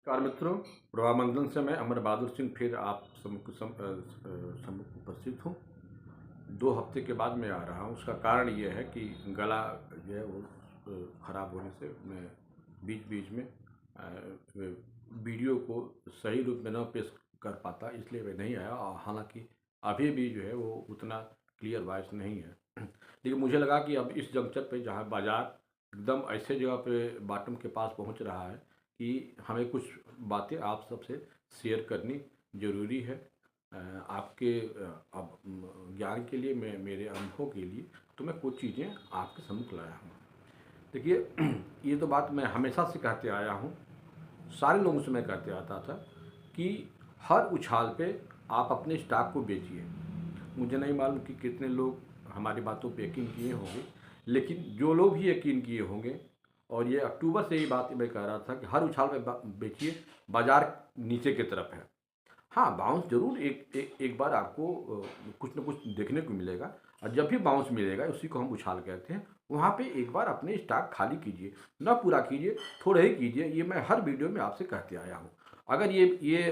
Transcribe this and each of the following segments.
नमस्कार मित्रों, प्रभामंडल से मैं अमर बहादुर सिंह फिर आप सम्मुख उपस्थित हूँ। 2 हफ्ते के बाद मैं आ रहा हूँ। उसका कारण ये है कि गला जो है वो ख़राब होने से मैं बीच-बीच में वीडियो को सही रूप में ना पेश कर पाता, इसलिए मैं नहीं आया। और हालाँकि अभी भी जो है वो उतना क्लियर वॉइस नहीं है। लेकिन मुझे लगा कि अब इस जंक्शन पे जहाँ बाज़ार एकदम ऐसे जगह पे बॉटम के पास पहुँच रहा है कि हमें कुछ बातें आप सबसे शेयर करनी ज़रूरी है। आपके अब ज्ञान के लिए, मैं मेरे अनुभव के लिए, तो मैं कुछ चीज़ें आपके सम्मुख लाया हूँ। देखिए, ये तो बात मैं हमेशा से कहते आया हूँ, सारे लोगों से मैं कहते आता था कि हर उछाल पे आप अपने स्टॉक को बेचिए। मुझे नहीं मालूम कि कितने लोग हमारी बातों पे यकीन किए होंगे, लेकिन जो लोग भी यकीन किए होंगे, और ये अक्टूबर से ही बात मैं कह रहा था कि हर उछाल पे बेचिए, बाजार नीचे की तरफ है। हाँ, बाउंस ज़रूर एक बार आपको कुछ न कुछ देखने को मिलेगा। और जब भी बाउंस मिलेगा, उसी को हम उछाल कहते हैं, वहाँ पे एक बार अपने स्टॉक खाली कीजिए। ना पूरा कीजिए, थोड़ा ही कीजिए। ये मैं हर वीडियो में आपसे कहते आया हूँ। अगर ये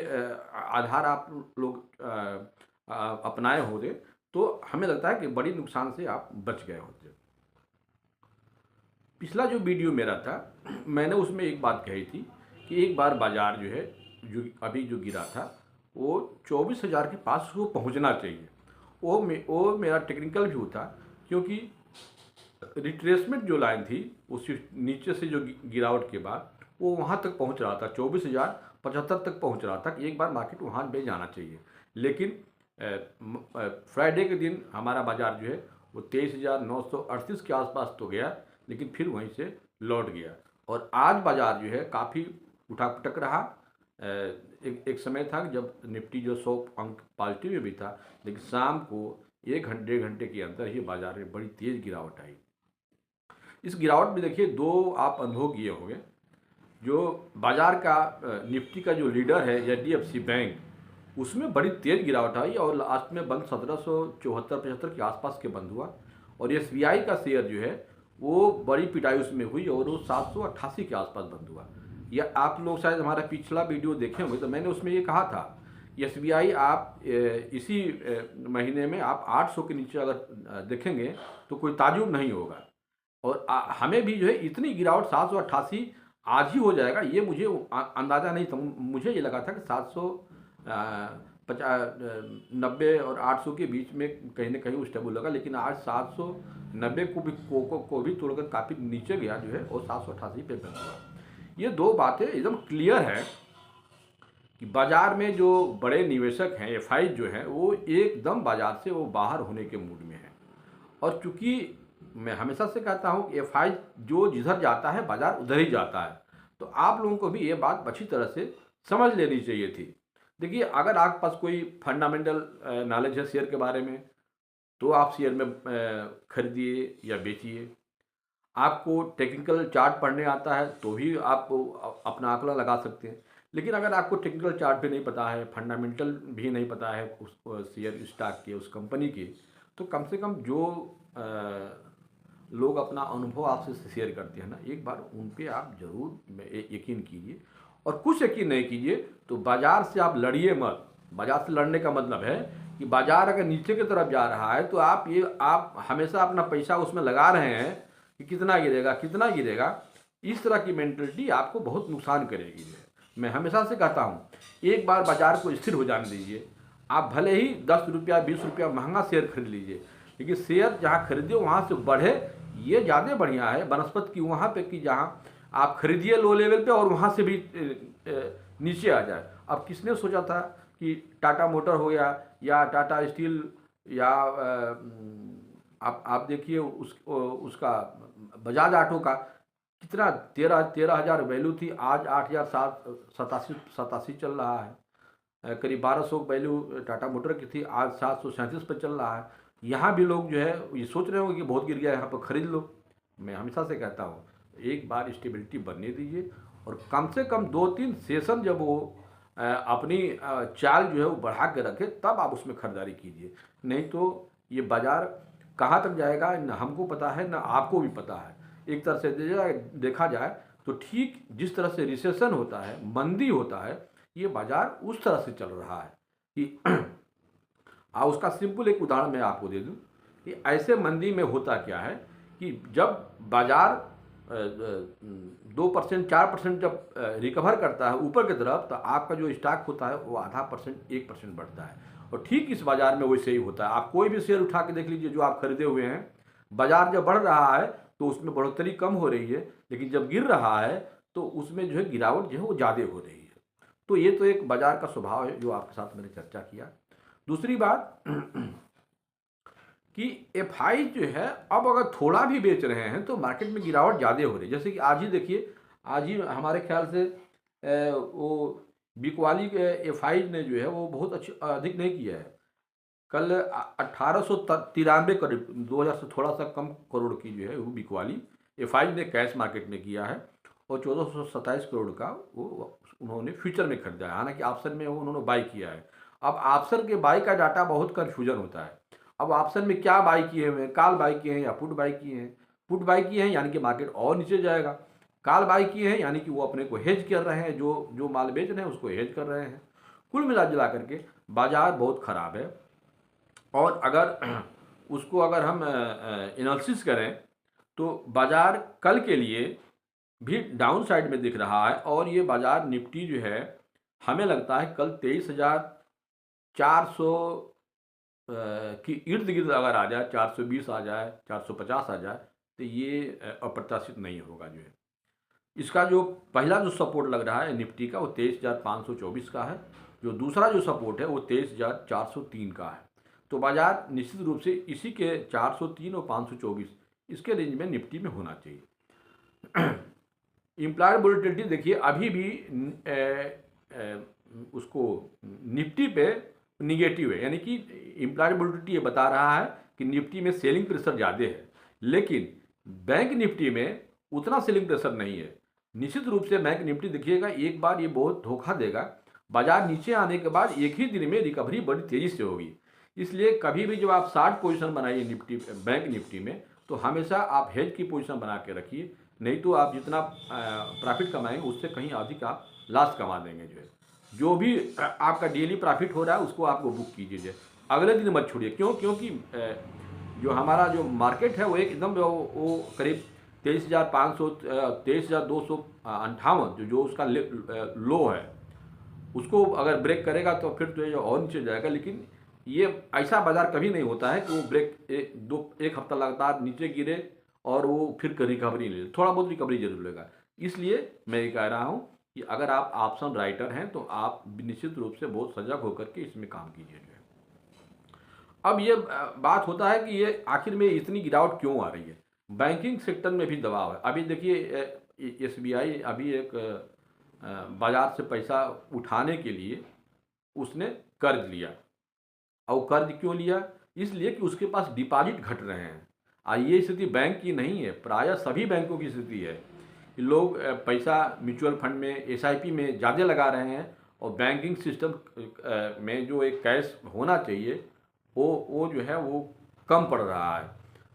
आधार आप लोग अपनाए होते, तो हमें लगता है कि बड़ी नुकसान से आप बच गए होते। पिछला जो वीडियो मेरा था, मैंने उसमें एक बात कही थी कि एक बार बाज़ार जो है, जो अभी जो गिरा था, वो 24,000 के पास उसको पहुंचना चाहिए। वो मेरा टेक्निकल व्यू था, क्योंकि रिट्रेसमेंट जो लाइन थी, उस नीचे से जो गिरावट के बाद वो वहाँ तक पहुँच रहा था, 24,075 तक पहुँच रहा था कि एक बार मार्केट वहाँ पे जाना चाहिए। लेकिन फ्राइडे के दिन हमारा बाज़ार जो है वो 23,938 के आसपास तो गया, लेकिन फिर वहीं से लौट गया। और आज बाज़ार जो है काफ़ी उठा-पटक रहा। एक समय था जब निफ्टी जो 100 अंक पॉजिटिव में भी था, लेकिन शाम को 1 घंटे, डेढ़ घंटे के अंदर ही बाज़ार में बड़ी तेज़ गिरावट आई। इस गिरावट में देखिए 2 आप अनुभव किए होंगे। जो बाज़ार का निफ्टी का जो लीडर है एचडीएफसी बैंक, उसमें बड़ी तेज़ गिरावट आई और लास्ट में बंद 1774-75 के आसपास के बंद हुआ। और एसबीआई का शेयर जो है वो बड़ी पिटाई उसमें हुई और वो 788 के आसपास बंद हुआ। या आप लोग शायद हमारा पिछला वीडियो देखे होंगे, तो मैंने उसमें ये कहा था, एसबीआई आप इसी महीने में आप 800 के नीचे अगर देखेंगे तो कोई ताजुब नहीं होगा। और हमें भी जो है इतनी गिरावट 788 आज ही हो जाएगा, ये मुझे अंदाज़ा नहीं था। मुझे ये लगा था कि 90 और 800 के बीच में कहीं न कहीं वो स्टेबल होगा, लेकिन आज 790 को भी तोड़कर काफ़ी नीचे गया जो है, और 788 पे बंद हुआ। ये 2 बातें एकदम क्लियर है कि बाज़ार में जो बड़े निवेशक हैं, एफआई जो हैं, वो एकदम बाज़ार से वो बाहर होने के मूड में हैं। और चूँकि मैं हमेशा से कहता हूँ कि एफआई जो जिधर जाता है, बाज़ार उधर ही जाता है। तो आप लोगों को भी ये बात अच्छी तरह से समझ लेनी चाहिए थी। देखिए, अगर आपके पास कोई फंडामेंटल नॉलेज है शेयर के बारे में, तो आप शेयर में खरीदिए या बेचिए। आपको टेक्निकल चार्ट पढ़ने आता है, तो भी आप अपना आंकड़ा लगा सकते हैं। लेकिन अगर आपको टेक्निकल चार्ट भी नहीं पता है, फंडामेंटल भी नहीं पता है उस शेयर स्टॉक के, उस कंपनी के, तो कम से कम जो लोग अपना अनुभव आपसे शेयर करते हैं ना, एक बार उन पे आप ज़रूर यकीन कीजिए। और कुछ यकीन नहीं कीजिए तो बाज़ार से आप लड़िए मत। बाज़ार से लड़ने का मतलब है कि बाज़ार अगर नीचे की तरफ जा रहा है, तो आप हमेशा अपना पैसा उसमें लगा रहे हैं कि कितना गिरेगा, कितना गिरेगा। इस तरह की मेंटालिटी आपको बहुत नुकसान करेगी जो है। मैं हमेशा से कहता हूँ, एक बार बाज़ार को स्थिर हो जाने दीजिए। आप भले ही 10 रुपया, 20 रुपया महँगा शेयर खरीद लीजिए, लेकिन शेयर जहाँ खरीदिए वहाँ से बढ़े, ये ज़्यादा बढ़िया है बनस्पत की वहाँ पे कि जहाँ आप खरीदिए लो लेवल पे और वहाँ से भी नीचे आ जाए। अब किसने सोचा था कि टाटा मोटर हो गया या टाटा स्टील या आप देखिए उसका बजाज ऑटो का कितना 13,000 वैल्यू थी, आज 8,787 चल रहा है। करीब 1200 वैल्यू टाटा मोटर की थी, आज 737 पर चल रहा है। यहाँ भी लोग जो है ये सोच रहे होंगे कि बहुत गिर गया, यहाँ पर खरीद लो। मैं हमेशा से कहता हूँ, एक बार स्टेबिलिटी बनने दीजिए, और कम से कम 2-3 सेशन जब वो अपनी चाल जो है वो बढ़ा के रखे, तब आप उसमें खरीदारी कीजिए। नहीं तो ये बाज़ार कहाँ तक जाएगा न हमको पता है, न आपको भी पता है। एक तरह से देखा जाए तो ठीक जिस तरह से रिसेशन होता है, मंदी होता है, ये बाजार उस तरह से चल रहा है कि उसका सिंपल एक उदाहरण मैं आपको दे दूं कि ऐसे मंदी में होता क्या है कि जब बाजार 2% 4% जब रिकवर करता है ऊपर की तरफ, तो आपका जो स्टॉक होता है वो आधा परसेंट 1% बढ़ता है। और ठीक इस बाजार में वैसे ही होता है। आप कोई भी शेयर उठा के देख लीजिए जो आप खरीदे हुए हैं, बाजार जब बढ़ रहा है तो उसमें बढ़ोतरी कम हो रही है, लेकिन जब गिर रहा है तो उसमें जो है गिरावट जो है वो ज़्यादा हो रही है। तो ये तो एक बाजार का स्वभाव है जो आपके साथ मैंने चर्चा किया। दूसरी बात कि एफआई जो है अब अगर थोड़ा भी बेच रहे हैं तो मार्केट में गिरावट ज़्यादा हो रही है। जैसे कि आज ही देखिए, आज ही हमारे ख्याल से वो बिकवाली के एफआई ने जो है वो बहुत अच्छी अधिक नहीं किया है। कल 1893 करीब 2000 से थोड़ा सा कम करोड़ की जो है वो बिकवाली एफआई ने कैश मार्केट में किया है, और 1427 करोड़ का वो उन्होंने फ्यूचर में खरीदा है। हालांकि ऑप्शन में वो उन्होंने बाई किया है। अब ऑप्शन के बाई का डाटा बहुत कन्फ्यूजन होता है। अब ऑप्शन में क्या बाई किए हुए हैं, कॉल बाई किए हैं या पुट बाई किए हैं। पुट बाई किए हैं यानी कि मार्केट और नीचे जाएगा, कॉल बाई किए हैं यानी कि वो अपने को हेज कर रहे हैं, जो माल बेच रहे हैं उसको हेज कर रहे हैं। कुल मिला जुला करके बाजार बहुत ख़राब है। और अगर उसको अगर हम एनालिसिस करें तो बाजार कल के लिए भी डाउन साइड में दिख रहा है, और ये बाजार निफ्टी जो है हमें लगता है कल 23,400 की इर्द गिर्द अगर आ जाए, 420 आ जाए, 450 आ जाए, तो ये अप्रत्याशित नहीं होगा। जो है इसका जो पहला जो सपोर्ट लग रहा है निफ्टी का वो 23,524 का है। जो दूसरा जो सपोर्ट है वो 23,403 का है। तो बाजार निश्चित रूप से इसी के 403 और 524 इसके रेंज में निफ्टी में होना चाहिए। इम्प्लॉयड वोलेटिलिटी देखिए अभी भी उसको निफ्टी पे निगेटिव है, यानी कि इम्प्लॉयड वोलेटिलिटी ये बता रहा है कि निफ्टी में सेलिंग प्रेशर ज़्यादा है, लेकिन बैंक निफ्टी में उतना सेलिंग प्रेशर नहीं है। निश्चित रूप से बैंक निफ्टी देखिएगा एक बार ये बहुत धोखा देगा। बाजार नीचे आने के बाद एक ही दिन में रिकवरी बड़ी तेज़ी से होगी। इसलिए कभी भी जब आप शॉर्ट पोजीशन बनाइए निफ्टी बैंक निफ्टी में, तो हमेशा आप हेज की पोजीशन बना के रखिए, नहीं तो आप जितना प्रॉफिट कमाएंगे उससे कहीं अधिक आप लॉस कमा देंगे। जो भी आपका डेली प्रॉफिट हो रहा है उसको आपको बुक कीजिए, अगले दिन मत छोड़िए। क्योंकि जो हमारा जो मार्केट है वो एकदम वो करीब 23,500 23,258 जो उसका लो है, उसको अगर ब्रेक करेगा तो फिर तो ये और नीचे जाएगा। लेकिन ये ऐसा बाजार कभी नहीं होता है कि वो ब्रेक एक हफ्ता लगातार नीचे गिरे और वो फिर रिकवरी ले ले। थोड़ा बहुत रिकवरी जरूर लेगा। इसलिए मैं ये कह रहा हूँ कि अगर आप ऑप्शन राइटर हैं तो आप निश्चित रूप से बहुत सजग होकर के इसमें काम कीजिए। अब ये बात होता है कि ये आखिर में इतनी गिरावट क्यों आ रही है। बैंकिंग सेक्टर में भी दबाव है। अभी देखिए एसबीआई अभी एक बाजार से पैसा उठाने के लिए उसने कर्ज लिया। और कर्ज क्यों लिया? इसलिए कि उसके पास डिपॉजिट घट रहे हैं। ये स्थिति बैंक की नहीं है, प्रायः सभी बैंकों की स्थिति है। लोग पैसा म्यूचुअल फंड में एसआईपी में ज़्यादा लगा रहे हैं, और बैंकिंग सिस्टम में जो एक कैश होना चाहिए वो जो है वो कम पड़ रहा है।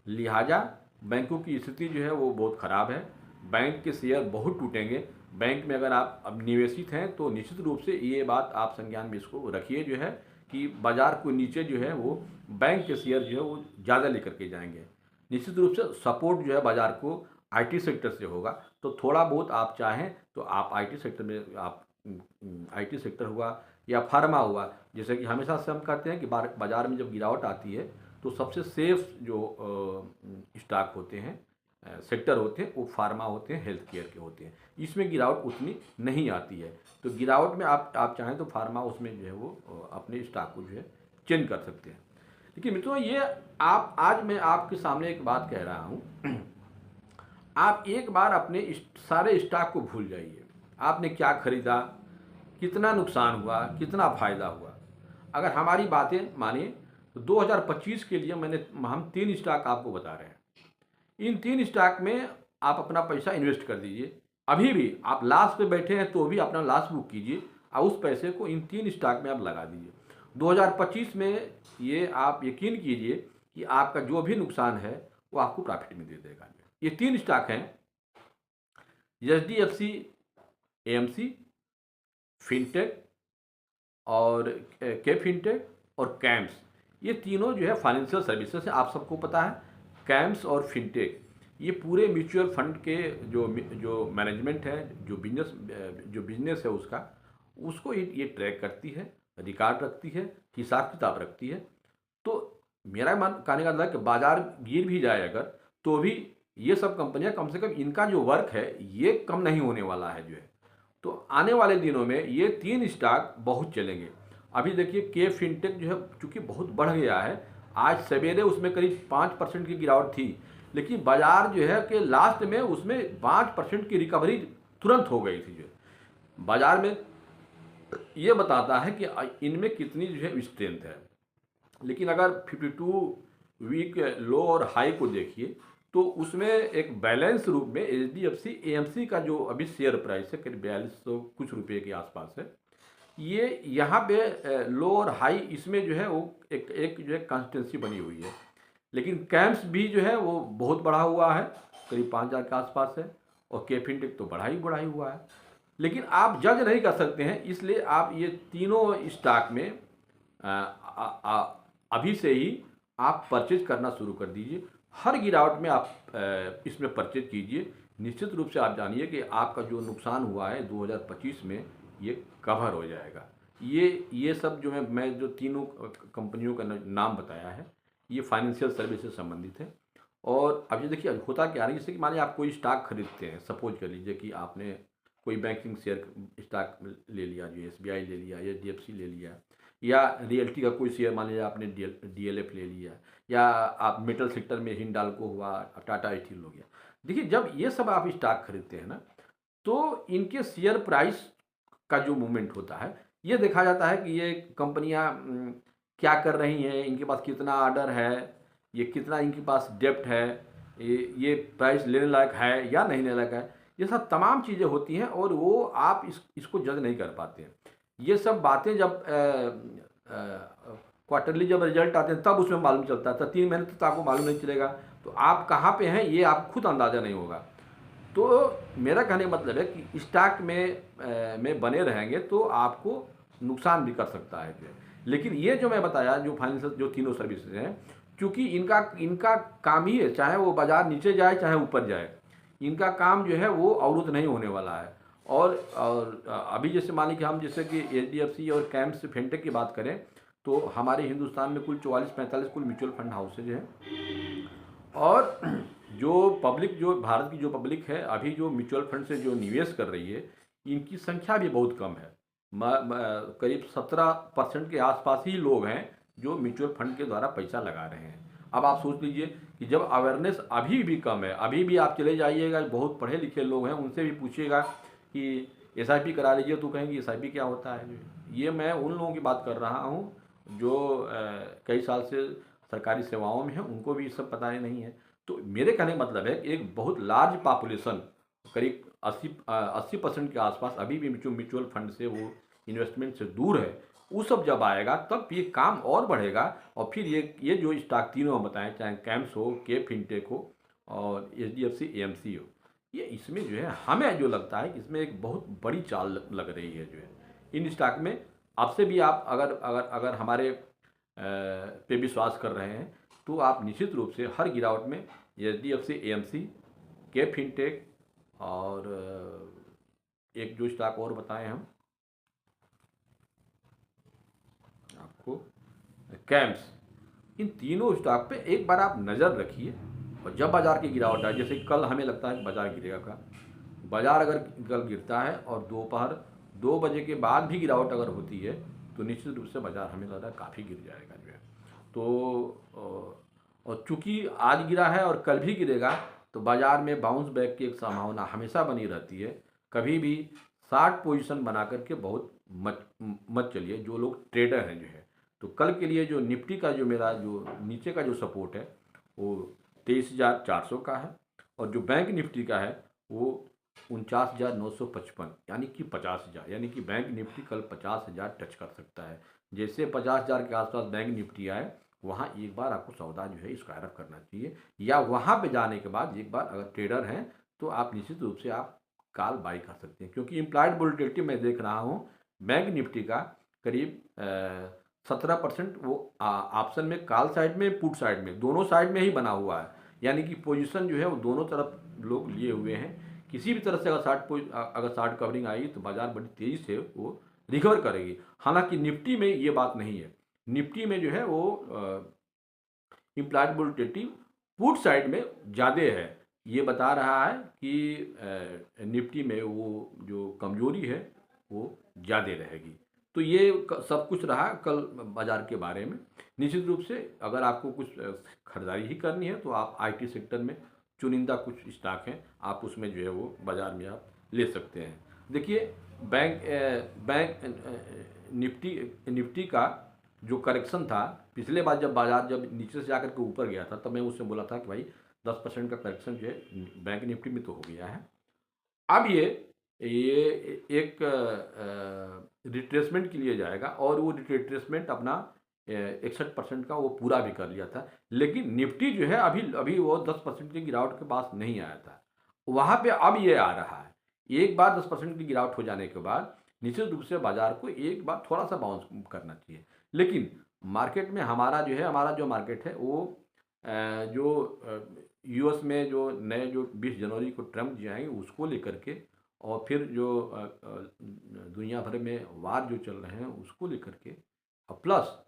लिहाजा बैंकों की स्थिति जो है वो बहुत ख़राब है। बैंक के शेयर बहुत टूटेंगे। बैंक में अगर आप अब निवेशित हैं तो निश्चित रूप से ये बात आप संज्ञान में इसको रखिए जो है कि बाजार को नीचे जो है वो बैंक के शेयर जो है वो ज़्यादा लेकर के जाएंगे। निश्चित रूप से सपोर्ट जो है बाजार को आईटी सेक्टर से होगा। तो थोड़ा बहुत आप चाहें तो आप आईटी सेक्टर में आप आईटी सेक्टर हुआ या फार्मा हुआ, जैसे कि हमेशा से हम कहते हैं कि बाजार में जब गिरावट आती है तो सबसे सेफ जो स्टॉक होते हैं, सेक्टर होते हैं, वो फार्मा होते हैं, हेल्थ केयर के होते हैं। इसमें गिरावट उतनी नहीं आती है। तो गिरावट में आप चाहें तो फार्मा उसमें जो है वो अपने स्टॉक को जो है चेंज कर सकते हैं। लेकिन मित्रों ये आज मैं आपके सामने एक बात कह रहा हूँ। आप एक बार अपने सारे स्टॉक को भूल जाइए। आपने क्या खरीदा, कितना नुकसान हुआ, कितना फ़ायदा हुआ। अगर हमारी बातें माने तो 2025 के लिए हम 3 स्टॉक आपको बता रहे हैं। इन 3 स्टॉक में आप अपना पैसा इन्वेस्ट कर दीजिए। अभी भी आप लॉस पे बैठे हैं तो भी अपना लॉस बुक कीजिए और उस पैसे को इन 3 स्टॉक में आप लगा दीजिए। 2025 में ये आप यकीन कीजिए कि आपका जो भी नुकसान है वो आपको प्रॉफिट में दे देगा। ये 3 स्टॉक हैं एचडीएफसी एएमसी, फिनटेक और के फिनटेक और कैम्स, ये तीनों जो है फाइनेंशियल सर्विसेज है। आप सबको पता है कैम्स और फिनटेक ये पूरे म्यूचुअल फंड के जो जो मैनेजमेंट है, जो बिजनेस है उसको ये ट्रैक करती है, रिकॉर्ड रखती है, हिसाब किताब रखती है। तो मेरा मन कहने का मतलब है कि बाजार गिर भी जाए अगर, तो भी ये सब कंपनियां कम से कम इनका जो वर्क है ये कम नहीं होने वाला है जो है। तो आने वाले दिनों में ये तीन स्टॉक बहुत चलेंगे। अभी देखिए के फिनटेक जो है चूंकि बहुत बढ़ गया है, आज सवेरे उसमें करीब 5% की गिरावट थी, लेकिन बाजार जो है कि लास्ट में उसमें 5% की रिकवरी तुरंत हो गई थी। जो बाजार में ये बताता है कि इनमें कितनी जो है स्ट्रेंथ है। लेकिन अगर 52 वीक लो और हाई को देखिए तो उसमें एक बैलेंस रूप में एचडीएफसी एएमसी का जो अभी शेयर प्राइस है करीब 4200 कुछ रुपए के आसपास है। ये यहाँ पे लो और हाई इसमें जो है वो एक जो है कंसिस्टेंसी बनी हुई है। लेकिन कैम्स भी जो है वो बहुत बढ़ा हुआ है, करीब 5000 के आसपास है, और के फिनटेक तो बढ़ा ही हुआ है। लेकिन आप जज नहीं कर सकते हैं, इसलिए आप ये तीनों स्टॉक में आ, आ, आ, अभी से ही आप परचेज करना शुरू कर दीजिए। हर गिरावट में आप इसमें परचेज कीजिए। निश्चित रूप से आप जानिए कि आपका जो नुकसान हुआ है 2025 में ये कवर हो जाएगा। ये सब जो मैं जो तीनों कंपनियों का नाम बताया है ये फाइनेंशियल सर्विस से संबंधित है। और अब ये देखिए होता क्या है, जैसे कि मानिए आप कोई स्टॉक खरीदते हैं, सपोज कर लीजिए कि आपने कोई बैंकिंग शेयर स्टॉक ले लिया, जो एसबीआई ले लिया, एचडीएफसी ले लिया, या रियल्टी का कोई शेयर मान लीजिए आपने डीएलएफ ले लिया, या आप मेटल सेक्टर में हिंडाल्को हुआ, टाटा स्टील हो गया। देखिए जब ये सब आप स्टॉक खरीदते हैं ना, तो इनके शेयर प्राइस का जो मूवमेंट होता है ये देखा जाता है कि ये कंपनियां क्या कर रही हैं, इनके पास कितना ऑर्डर है, ये कितना इनके पास डेप्ट है, ये प्राइस लेने लायक है या नहीं लेने लायक है। ये सब तमाम चीज़ें होती हैं और वो आप इसको जज नहीं कर पाते हैं। ये सब बातें जब क्वार्टरली जब रिजल्ट आते हैं तब उसमें मालूम चलता है। तो 3 महीने तक तो आपको मालूम नहीं चलेगा, तो आप कहाँ पे हैं ये आप खुद अंदाज़ा नहीं होगा। तो मेरा कहने का मतलब है कि स्टॉक में बने रहेंगे तो आपको नुकसान भी कर सकता है जो है। लेकिन ये जो मैं बताया जो फाइनेंशियल जो तीनों सर्विसेज हैं, क्योंकि इनका इनका काम ही है, चाहे वो बाजार नीचे जाए चाहे ऊपर जाए, इनका काम जो है वो अवरुद्ध नहीं होने वाला है। और अभी जैसे मान लीजिए हम जैसे कि एचडीएफसी और कैम्स फिनटेक की बात करें तो हमारे हिंदुस्तान में कुल 44-45 कुल म्यूचुअल फंड हाउसेज हैं। और जो पब्लिक, जो भारत की जो पब्लिक है अभी जो म्यूचुअल फंड से जो निवेश कर रही है, इनकी संख्या भी बहुत कम है। करीब 17% के आसपास ही लोग हैं जो म्यूचुअल फंड के द्वारा पैसा लगा रहे हैं। अब आप सोच लीजिए कि जब अवेयरनेस अभी भी कम है, अभी भी आप चले जाइएगा बहुत पढ़े लिखे लोग हैं उनसे भी पूछिएगा कि एसआईपी करा लीजिए तो कहेंगे एसआईपी क्या होता है। ये मैं उन लोगों की बात कर रहा हूँ जो कई साल से सरकारी सेवाओं में हैं, उनको भी ये सब पता ही नहीं है। तो मेरे कहने का मतलब है कि एक बहुत लार्ज पॉपुलेशन करीब 80% के आसपास अभी भी म्यूचुअल फंड से वो इन्वेस्टमेंट से दूर है। वो सब जब आएगा तब ये काम और बढ़ेगा, और फिर ये जो स्टॉक तीनों हम बताएं, चाहे कैम्स हो, के फिनटेक हो और एचडीएफसी एएमसी हो, ये इसमें जो है हमें जो लगता है कि इसमें एक बहुत बड़ी चाल लग रही है जो है इन स्टॉक में। आपसे भी आप अगर अगर अगर हमारे पे विश्वास कर रहे हैं तो आप निश्चित रूप से हर गिरावट में एचडीएफसी एएमसी, के फिनटेक और एक जो स्टॉक और बताएं हम आपको, कैम्स, इन तीनों स्टॉक पे एक बार आप नज़र रखिए। और जब बाजार की गिरावट आए, जैसे कल हमें लगता है कि बाजार गिरेगा का, बाजार अगर कल गिरता है और दोपहर 2 बजे के बाद भी गिरावट अगर होती है तो निश्चित रूप से बाजार हमें लग रहा है काफ़ी गिर जाएगा जो है। तो और चूंकि आज गिरा है और कल भी गिरेगा तो बाजार में बाउंस बैक की एक संभावना हमेशा बनी रहती है। कभी भी शार्ट पोजीशन बना करके बहुत मत चलिए जो लोग ट्रेडर हैं जो है। तो कल के लिए जो निफ्टी का जो मेरा जो नीचे का जो सपोर्ट है वो 23,400 का है, और जो बैंक निफ्टी का है वो 49,955 यानी कि 50,000, यानी कि बैंक निफ्टी कल 50,000 टच कर सकता है। जैसे 50,000 के आसपास बैंक निफ्टी आए वहाँ एक बार आपको सौदा जो है स्क्वायर अप करना चाहिए, या वहाँ पे जाने के बाद एक बार अगर ट्रेडर हैं तो आप निश्चित रूप से आप कॉल बाई कर सकते हैं, क्योंकि इम्प्लाइड वोलेटिलिटी मैं देख रहा हूँ बैंक निफ्टी का करीब 17% वो ऑप्शन में, कॉल साइड में, पुट साइड में, दोनों साइड में ही बना हुआ है। यानी कि पोजीशन जो है वो दोनों तरफ लोग लिए हुए हैं। किसी भी तरह से अगर शार्ट कवरिंग आएगी तो बाजार बड़ी तेज़ी से वो रिकवर करेगी। हालांकि निफ्टी में ये बात नहीं है। निफ्टी में जो है वो इम्प्लाइड वोलेटिलिटी पुट साइड में ज़्यादा है। ये बता रहा है कि निफ्टी में वो जो कमजोरी है वो ज़्यादा रहेगी। तो ये सब कुछ रहा कल बाज़ार के बारे में। निश्चित रूप से अगर आपको कुछ खरीदारी ही करनी है तो आप आईटी सेक्टर में चुनिंदा कुछ स्टॉक हैं, आप उसमें जो है वो बाज़ार में आप ले सकते हैं। देखिए, बैंक निफ्टी निफ्टी का जो करेक्शन था पिछले बार, जब बाजार जब नीचे से जाकर के ऊपर गया था, तब मैं उससे बोला था कि भाई 10% का करेक्शन जो है बैंक निफ्टी में तो हो गया है। अब ये एक रिट्रेसमेंट के लिए जाएगा, और वो रिट्रेसमेंट अपना 61% का वो पूरा भी कर लिया था। लेकिन निफ्टी जो है अभी अभी वो 10% की गिरावट के पास नहीं आया था, वहाँ पे अब ये आ रहा है। एक बार 10% की गिरावट हो जाने के बाद निश्चित रूप से बाजार को एक बार थोड़ा सा बाउंस करना चाहिए। लेकिन मार्केट में हमारा जो मार्केट है वो जो यूएस में जो नए जो 20 जनवरी को ट्रम्प जी आएंगे उसको लेकर के, और फिर जो दुनिया भर में वार जो चल रहे हैं उसको लेकर के, और प्लस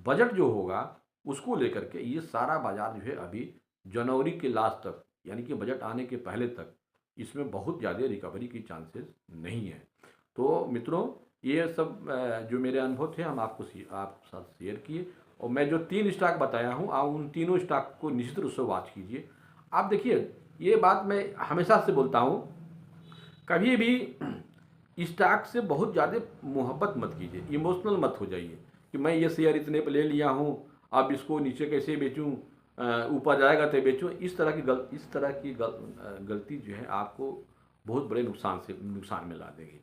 बजट जो होगा उसको लेकर के, ये सारा बाजार जो है अभी जनवरी के लास्ट तक, यानी कि बजट आने के पहले तक, इसमें बहुत ज़्यादा रिकवरी की चांसेस नहीं है। तो मित्रों, ये सब जो मेरे अनुभव थे हम आप साथ शेयर किए, और मैं जो 3 स्टॉक बताया हूँ आप उन तीनों स्टॉक को निश्चित रूप से वॉच कीजिए। आप देखिए, ये बात मैं हमेशा से बोलता हूँ, कभी भी स्टॉक से बहुत ज़्यादा मोहब्बत मत कीजिए, इमोशनल मत हो जाइए कि मैं ये शेयर इतने पे ले लिया हूँ, अब इसको नीचे कैसे बेचूँ, ऊपर जाएगा तो बेचूँ। इस तरह की गलती जो है आपको बहुत बड़े नुकसान में ला देगी।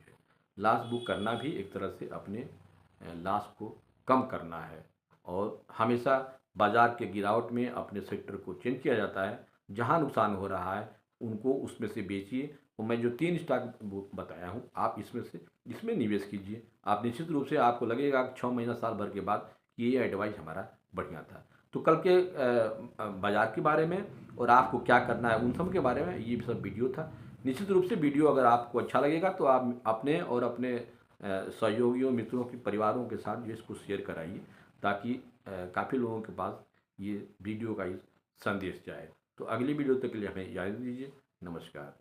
लॉस बुक करना भी एक तरह से अपने लॉस को कम करना है, और हमेशा बाजार के गिरावट में अपने सेक्टर को चेंज किया जाता है। जहां नुकसान हो रहा है उनको उसमें से बेचिए, और मैं जो 3 स्टॉक बताया हूं आप इसमें निवेश कीजिए। आप निश्चित रूप से आपको लगेगा 6 महीना साल भर के बाद कि ये एडवाइस हमारा बढ़िया था। तो कल के बाजार के बारे में और आपको क्या करना है उन सब के बारे में ये सब वीडियो था। निश्चित रूप से वीडियो अगर आपको अच्छा लगेगा तो आप अपने और अपने सहयोगियों, मित्रों के परिवारों के साथ जो इसको शेयर कराइए, ताकि काफ़ी लोगों के पास ये वीडियो का संदेश जाए। तो अगली वीडियो तक के लिए हमें इजाज़त दीजिए। नमस्कार।